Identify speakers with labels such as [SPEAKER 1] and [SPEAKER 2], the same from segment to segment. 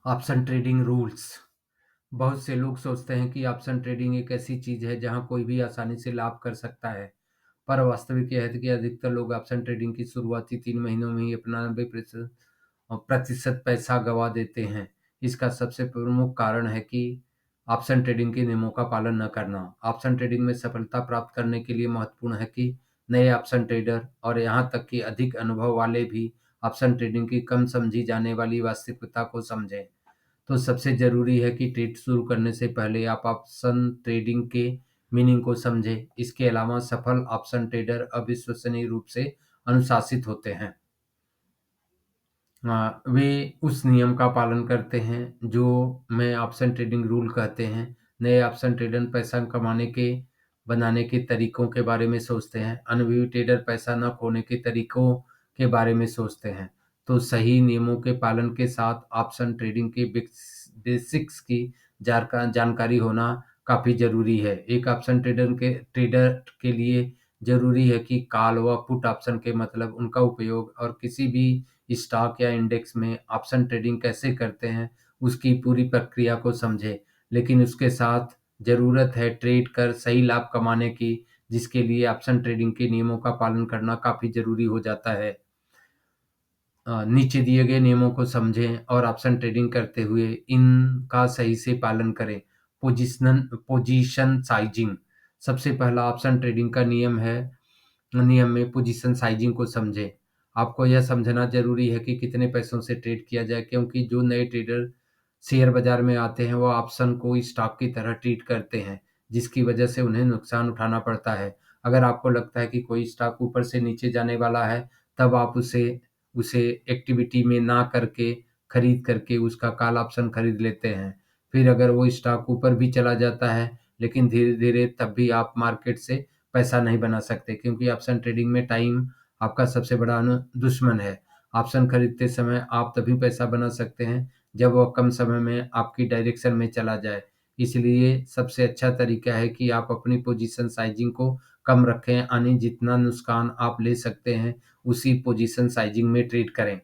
[SPEAKER 1] Option trading rules. बहुत से लोग सोचते हैं कि ऑप्शन ट्रेडिंग एक ऐसी चीज है जहां कोई भी आसानी से लाभ कर सकता है, पर वास्तविक यह है कि अधिकतर लोग ऑप्शन ट्रेडिंग की शुरुआती 3 महीनों में ही अपना 90% पैसा गंवा देते हैं। इसका सबसे प्रमुख कारण है कि ऑप्शन ट्रेडिंग के नियमों का पालन न करना। ऑप्शन ट्रेडिंग में सफलता प्राप्त करने के लिए महत्वपूर्ण है कि नए ऑप्शन ट्रेडर और यहाँ तक कि अधिक अनुभव वाले भी ऑप्शन ट्रेडिंग की कम समझी जाने वाली वास्तविकता को समझें। तो सबसे ज़रूरी है कि ट्रेड शुरू करने से पहले आप ऑप्शन ट्रेडिंग के मीनिंग को समझें। इसके अलावा सफल ऑप्शन ट्रेडर अविश्वसनीय रूप से अनुशासित होते हैं। वे उस नियम का पालन करते हैं जो मैं ऑप्शन ट्रेडिंग रूल कहते हैं। नए ऑप्शन ट्रेडर पैसा कमाने के बनाने के तरीकों के बारे में सोचते हैं। अनुभवी ट्रेडर पैसा न खोने के तरीकों के बारे में सोचते हैं। तो सही नियमों के पालन के साथ ऑप्शन ट्रेडिंग के बेसिक्स की जानकारी होना काफ़ी ज़रूरी है। एक ऑप्शन ट्रेडर के लिए ज़रूरी है कि कॉल व पुट ऑप्शन के मतलब, उनका उपयोग और किसी भी स्टॉक या इंडेक्स में ऑप्शन ट्रेडिंग कैसे करते हैं उसकी पूरी प्रक्रिया को समझें। लेकिन उसके साथ ज़रूरत है ट्रेड कर सही लाभ कमाने की, जिसके लिए ऑप्शन ट्रेडिंग के नियमों का पालन करना काफ़ी ज़रूरी हो जाता है। नीचे दिए गए नियमों को समझें और ऑप्शन ट्रेडिंग करते हुए इनका सही से पालन करें। पोजीशन साइजिंग सबसे पहला ऑप्शन ट्रेडिंग का नियम में पोजीशन साइजिंग को समझें। आपको यह समझना जरूरी है कि कितने पैसों से ट्रेड किया जाए, क्योंकि जो नए ट्रेडर शेयर बाजार में आते हैं वह ऑप्शन को स्टॉक की तरह ट्रीट करते हैं, जिसकी वजह से उन्हें नुकसान उठाना पड़ता है। अगर आपको लगता है कि कोई स्टॉक ऊपर से नीचे जाने वाला है, तब आप उसे उसे एक्टिविटी में ना करके खरीद करके उसका कॉल ऑप्शन खरीद लेते हैं। फिर अगर वो स्टॉक ऊपर भी चला जाता है, लेकिन धीरे-धीरे, तब भी आप मार्केट से पैसा नहीं बना सकते, क्योंकि ऑप्शन ट्रेडिंग में टाइम आपका सबसे बड़ा दुश्मन है। ऑप्शन खरीदते समय आप तभी पैसा बना सकते हैं जब वह कम समय में आपकी डायरेक्शन में चला जाए। इसलिए सबसे अच्छा तरीका है कि आप अपनी पोजीशन साइजिंग को कम रखें, यानी जितना नुकसान आप ले सकते हैं उसी पोजीशन साइजिंग में ट्रेड करें।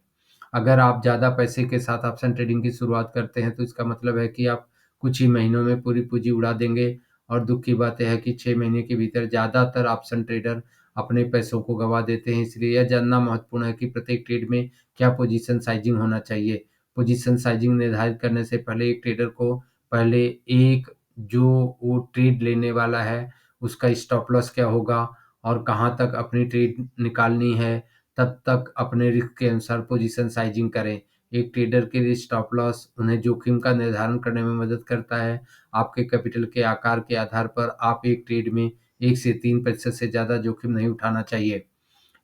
[SPEAKER 1] अगर आप ज़्यादा पैसे के साथ ऑप्शन ट्रेडिंग की शुरुआत करते हैं, तो इसका मतलब है कि आप कुछ ही महीनों में पूरी पूँजी उड़ा देंगे, और दुःख की बात यह है कि 6 महीने के भीतर ज़्यादातर ऑप्शन ट्रेडर अपने पैसों को गँवा देते हैं। इसलिए यह जानना महत्वपूर्ण है कि प्रत्येक ट्रेड में क्या पोजीशन साइजिंग होना चाहिए। पोजीशन साइजिंग निर्धारित करने से पहले एक ट्रेडर को पहले एक जो वो ट्रेड लेने वाला है, उसका स्टॉप लॉस क्या होगा और कहाँ तक अपनी ट्रेड निकालनी है, तब तक अपने रिस्क के अनुसार पोजीशन साइजिंग करें। एक ट्रेडर के लिए स्टॉप लॉस उन्हें जोखिम का निर्धारण करने में मदद करता है। आपके कैपिटल के आकार के आधार पर आप एक ट्रेड में 1 से 3% से ज़्यादा जोखिम नहीं उठाना चाहिए।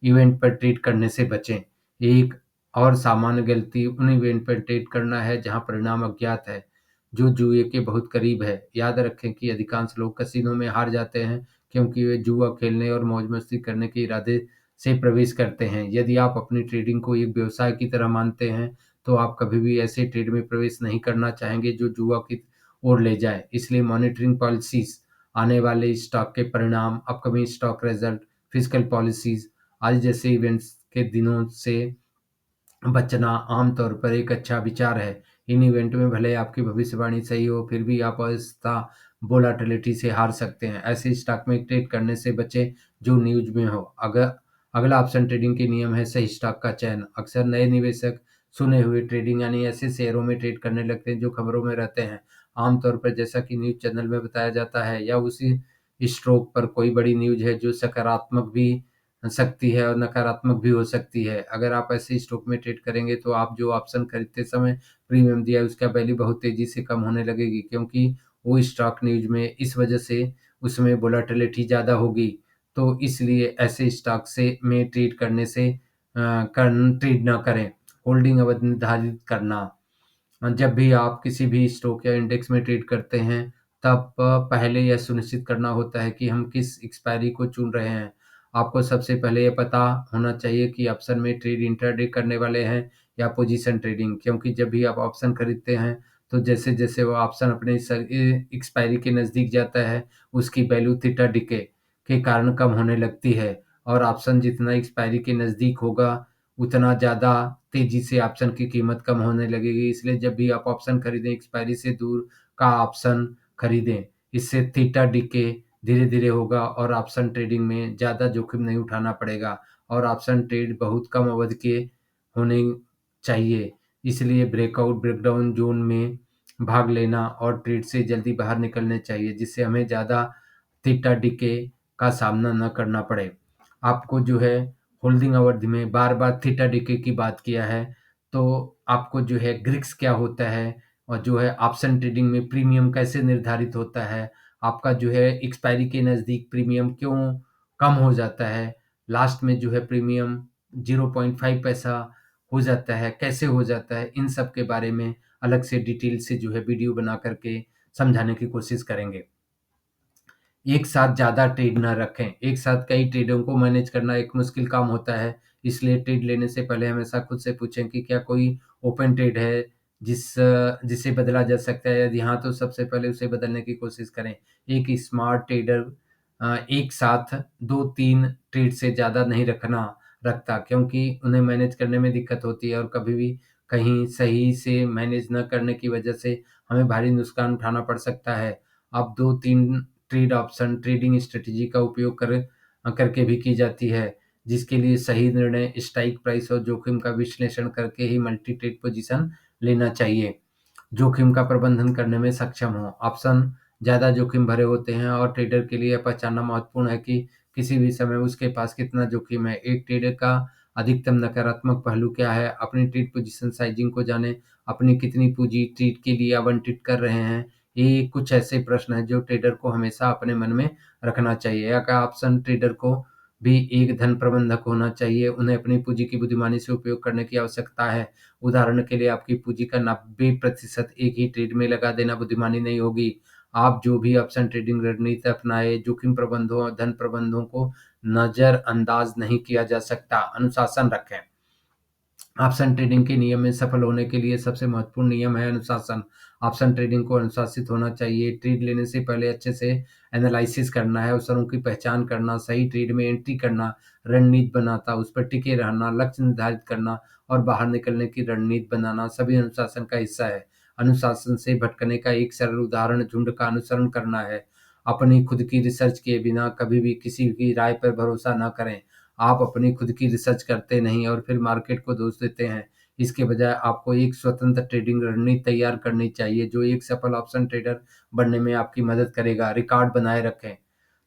[SPEAKER 1] इवेंट पर ट्रेड करने से बचें। एक और सामान्य गलती उन इवेंट पर ट्रेड करना है जहां परिणाम अज्ञात है, जो जुए के बहुत करीब है। याद रखें कि अधिकांश लोग कसिनो में हार जाते हैं क्योंकि वे जुआ खेलने और मौज-मस्ती करने के इरादे से प्रवेश करते हैं। यदि आप अपनी ट्रेडिंग को एक व्यवसाय की तरह मानते हैं, तो आप कभी भी ऐसे ट्रेड में प्रवेश नहीं करना चाहेंगे जो जुआ की ओर ले जाए। इसलिए मॉनिटरिंग पॉलिसीज़, आने वाले स्टॉक के परिणाम, upcoming stock result, fiscal policies आज जैसे इवेंट्स के दिनों से बचना आमतौर पर एक अच्छा विचार है। इन इवेंट में भले आपकी भविष्यवाणी सही हो, फिर भी आप अस्था वोलाटिलिटी से हार सकते हैं। ऐसे स्टॉक में ट्रेड करने से बचें जो न्यूज़ में हो। अगर अगला ऑप्शन ट्रेडिंग के नियम है सही स्टॉक का चयन। अक्सर नए निवेशक सुने हुए ट्रेडिंग यानी ऐसे शेयरों में ट्रेड करने लगते हैं जो खबरों में रहते हैं। आमतौर पर जैसा कि न्यूज़ चैनल में बताया जाता है, या उसी स्ट्रोक पर कोई बड़ी न्यूज़ है जो सकारात्मक भी सकती है और नकारात्मक भी हो सकती है। अगर आप ऐसे स्टॉक में ट्रेड करेंगे, तो आप जो ऑप्शन खरीदते समय प्रीमियम दिया है उसका वैल्यू बहुत तेज़ी से कम होने लगेगी, क्योंकि वो स्टॉक न्यूज़ में इस वजह से उसमें वोलेटिलिटी ज़्यादा होगी। तो इसलिए ऐसे स्टॉक से में ट्रेड करने से ट्रेड ना करें। होल्डिंग अवधि निर्धारित करना। जब भी आप किसी भी स्टॉक या इंडेक्स में ट्रेड करते हैं, तब पहले यह सुनिश्चित करना होता है कि हम किस एक्सपायरी को चुन रहे हैं। आपको सबसे पहले यह पता होना चाहिए कि ऑप्शन में ट्रेड इंट्राडे करने वाले हैं या पोजीशन ट्रेडिंग, क्योंकि जब भी आप ऑप्शन खरीदते हैं, तो जैसे-जैसे वो ऑप्शन अपने एक्सपायरी के नज़दीक जाता है, उसकी वैल्यू थीटा डिके के कारण कम होने लगती है, और ऑप्शन जितना एक्सपायरी के नज़दीक होगा, उतना ज़्यादा तेज़ी से ऑप्शन की कीमत कम होने लगेगी। इसलिए जब भी आप ऑप्शन खरीदें, एक्सपायरी से दूर का ऑप्शन खरीदें। इससे थीटा डिके धीरे-धीरे होगा और ऑप्शन ट्रेडिंग में ज़्यादा जोखिम नहीं उठाना पड़ेगा और ऑप्शन ट्रेड बहुत कम अवधि के होने चाहिए। इसलिए ब्रेकआउट, ब्रेकडाउन ज़ोन में भाग लेना और ट्रेड से जल्दी बाहर निकलने चाहिए, जिससे हमें ज़्यादा थीटा डिके का सामना न करना पड़े। आपको जो है होल्डिंग अवधि में बार-बार थीटा डिके की बात किया है, तो आपको जो है ग्रिक्स क्या होता है और जो है ऑप्शन ट्रेडिंग में प्रीमियम कैसे निर्धारित होता है, आपका जो है एक्सपायरी के नज़दीक प्रीमियम क्यों कम हो जाता है, लास्ट में जो है प्रीमियम 0.5 पैसा हो जाता है, कैसे हो जाता है, इन सब के बारे में अलग से डिटेल से जो है वीडियो बना कर के समझाने की कोशिश करेंगे। एक साथ ज़्यादा ट्रेड ना रखें। एक साथ कई ट्रेडों को मैनेज करना एक मुश्किल काम होता है, इसलिए ट्रेड लेने से पहले हमेशा खुद से पूछें कि क्या कोई ओपन ट्रेड है जिसे बदला जा सकता है? यदि हाँ, तो सबसे पहले उसे बदलने की कोशिश करें। एक स्मार्ट ट्रेडर एक साथ 2-3 ट्रेड से ज़्यादा नहीं रखता, क्योंकि उन्हें मैनेज करने में दिक्कत होती है और कभी भी कहीं सही से मैनेज न करने की वजह से हमें भारी नुकसान उठाना पड़ सकता है। आप 2-3 ट्रेड ऑप्शन ट्रेडिंग स्ट्रेटेजी का उपयोग करके भी की जाती है, जिसके लिए सही निर्णय, स्ट्राइक प्राइस और जोखिम का विश्लेषण करके ही मल्टी ट्रेड पोजीशन लेना चाहिए। जोखिम का प्रबंधन करने में सक्षम हो। ऑप्शन ज़्यादा जोखिम भरे होते हैं और ट्रेडर के लिए यह पहचानना महत्वपूर्ण है कि किसी भी समय उसके पास कितना जोखिम है। एक ट्रेडर का अधिकतम नकारात्मक पहलू क्या है? अपनी ट्रेड पोजीशन साइजिंग को जानें। अपनी कितनी पूँजी ट्रेड के लिए आवंटित कर रहे हैं? ये कुछ ऐसे प्रश्न हैं जो ट्रेडर को हमेशा अपने मन में रखना चाहिए। या क्या ऑप्शन ट्रेडर को भी एक धन प्रबंधक होना चाहिए? उन्हें अपनी पूँजी की बुद्धिमानी से उपयोग करने की आवश्यकता है। उदाहरण के लिए आपकी पूँजी का 90% एक ही ट्रेड में लगा देना बुद्धिमानी नहीं होगी। आप जो भी ऑप्शन ट्रेडिंग रणनीति अपनाएँ, जोखिम प्रबंधों और धन प्रबंधों को नज़रअंदाज नहीं किया जा सकता। अनुशासन रखें। ऑप्शन ट्रेडिंग के नियम में सफल होने के लिए सबसे महत्वपूर्ण नियम है अनुशासन। ऑप्शन ट्रेडिंग को अनुशासित होना चाहिए। ट्रेड लेने से पहले अच्छे से एनालिसिस करना है, अवसरों की पहचान करना, सही ट्रेड में एंट्री करना, रणनीति बनाता, उस पर टिके रहना, लक्ष्य निर्धारित करना और बाहर निकलने की रणनीति बनाना सभी अनुशासन का हिस्सा है। अनुशासन से भटकने का एक सरल उदाहरण झुंड का अनुसरण करना है। अपनी खुद की रिसर्च किए बिना कभी भी किसी की राय पर भरोसा न करें। आप अपनी खुद की रिसर्च करते नहीं और फिर मार्केट को दोष देते हैं। इसके बजाय आपको एक स्वतंत्र ट्रेडिंग रणनीति तैयार करनी चाहिए, जो एक सफल ऑप्शन ट्रेडर बनने में आपकी मदद करेगा। रिकॉर्ड बनाए रखें।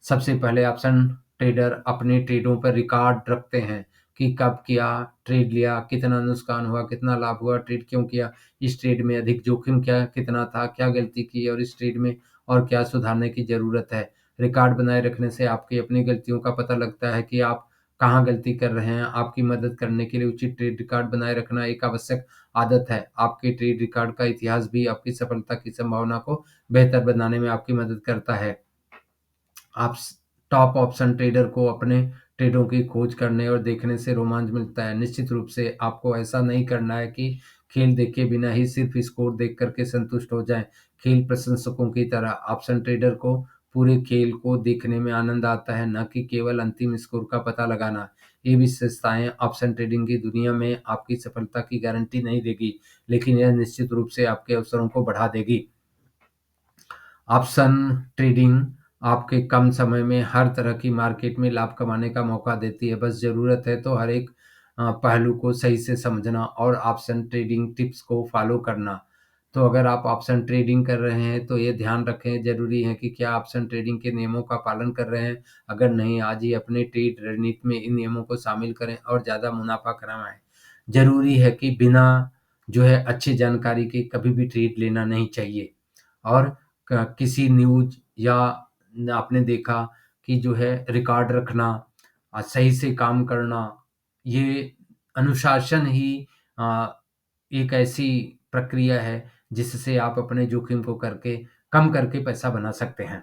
[SPEAKER 1] सबसे पहले ऑप्शन ट्रेडर अपने ट्रेडों पर रिकॉर्ड रखते हैं कि कब किया, ट्रेड लिया, कितना नुकसान हुआ, कितना लाभ हुआ, ट्रेड क्यों किया, इस ट्रेड में अधिक जोखिम कितना था, क्या गलती की और इस ट्रेड में और क्या सुधारने की ज़रूरत है। रिकॉर्ड बनाए रखने से आपकी अपनी गलतियों का पता लगता है कि आप कहाँ गलती कर रहे हैं। आपकी मदद करने के लिए उचित ट्रेड रिकॉर्ड बनाए रखना एक आवश्यक आदत है। आपके ट्रेड रिकॉर्ड का इतिहास भी आपकी सफलता की संभावना को बेहतर बनाने में आपकी मदद करता है। आप टॉप ऑप्शन ट्रेडर को अपने ट्रेडों की खोज करने और देखने से रोमांच मिलता है। निश्चित रूप से आपको ऐसा नहीं करना है कि खेल देखे बिना ही सिर्फ स्कोर देख करके संतुष्ट हो जाएं। खेल प्रशंसकों की तरह ऑप्शन ट्रेडर को पूरे खेल को देखने में आनंद आता है, न कि केवल अंतिम स्कोर का पता लगाना। ये विशेषताएं ऑप्शन ट्रेडिंग की दुनिया में आपकी सफलता की गारंटी नहीं देगी, लेकिन यह निश्चित रूप से आपके अवसरों को बढ़ा देगी। ऑप्शन ट्रेडिंग आपके कम समय में हर तरह की मार्केट में लाभ कमाने का मौका देती है। बस ज़रूरत है तो हर एक पहलू को सही से समझना और ऑप्शन ट्रेडिंग टिप्स को फॉलो करना। तो अगर आप ऑप्शन ट्रेडिंग कर रहे हैं तो ये ध्यान रखें ज़रूरी है कि क्या ऑप्शन ट्रेडिंग के नियमों का पालन कर रहे हैं। अगर नहीं, आज ही अपने ट्रेड रणनीति में इन नियमों को शामिल करें और ज़्यादा मुनाफा कमाएं। ज़रूरी है कि बिना जो है अच्छी जानकारी के कभी भी ट्रेड लेना नहीं चाहिए। और किसी न्यूज़ या आपने देखा कि जो है रिकॉर्ड रखना, सही से काम करना, ये अनुशासन ही अ, एक ऐसी प्रक्रिया है जिससे आप अपने जोखिम को कम करके पैसा बना सकते हैं।